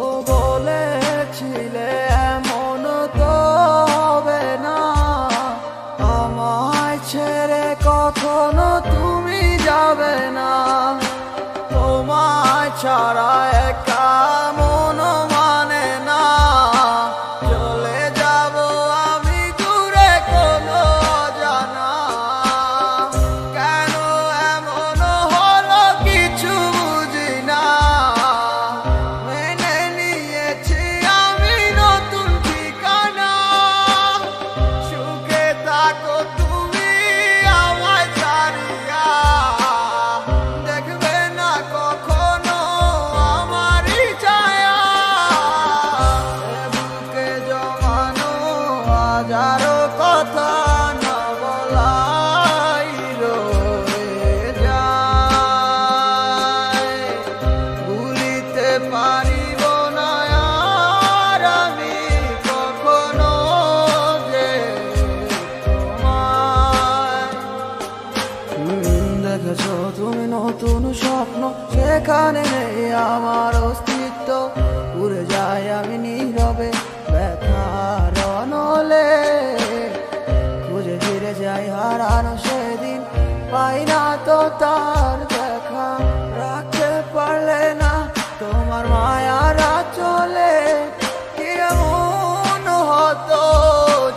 ও বলেছিলে এমন তো হবে না, আমায় ছেড়ে কখনো তুমি যাবে না। তোমায় ছাড়া একা মন মানে না, চলে যাব আমি দূরে কোনো অজানা। কেন এমন হলো কিছু বুঝি না, মেনে নিয়েছি আমি নতুন ঠিকানা। সুখে থাকো তুমি আমায় ছাড়িয়া, দেখবে না কখনো আমারই ছায়া। বুকে জমানো হাজারো কথা না বলাই রয়ে যায়, ভুলিতে পারিব না আর আমি কখনো যে তোমায়। দেখেছো তুমি নতুন স্বপ্ন, সেখানে নেই আমার অস্তিত্ব। উড়ে যাই আমি নীরবে ব্যথার অনলে, খুঁজে ফিরে যাই হারানো সেদিন, পাই না তো তার দেখা। রাখতে পারলে না তোমার মায়ার আঁচলে, কি এমন হতো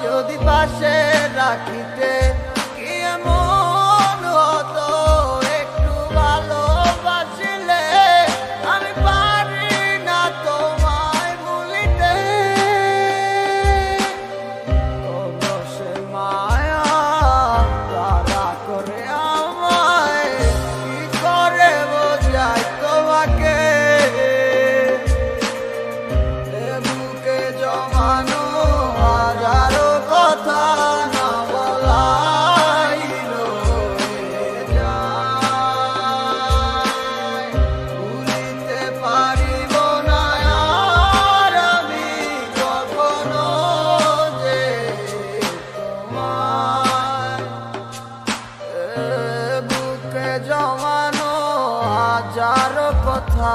যদি পাশে রাখিতে, কি এমন হতো একটু ভালোবাসিলে। আমি পারি না তোমায় ভুলিতে, তবু সে মায়া তারা করে আমায়, কি করে বোঝাই তোমাকে। এ বুকে জমানো হাজারো কথা না বলাই রয়ে যায়, ভুলিতে পারিব না আর আমি কখনো যে তোমায়। এ বুকে জমানো হাজারো কথা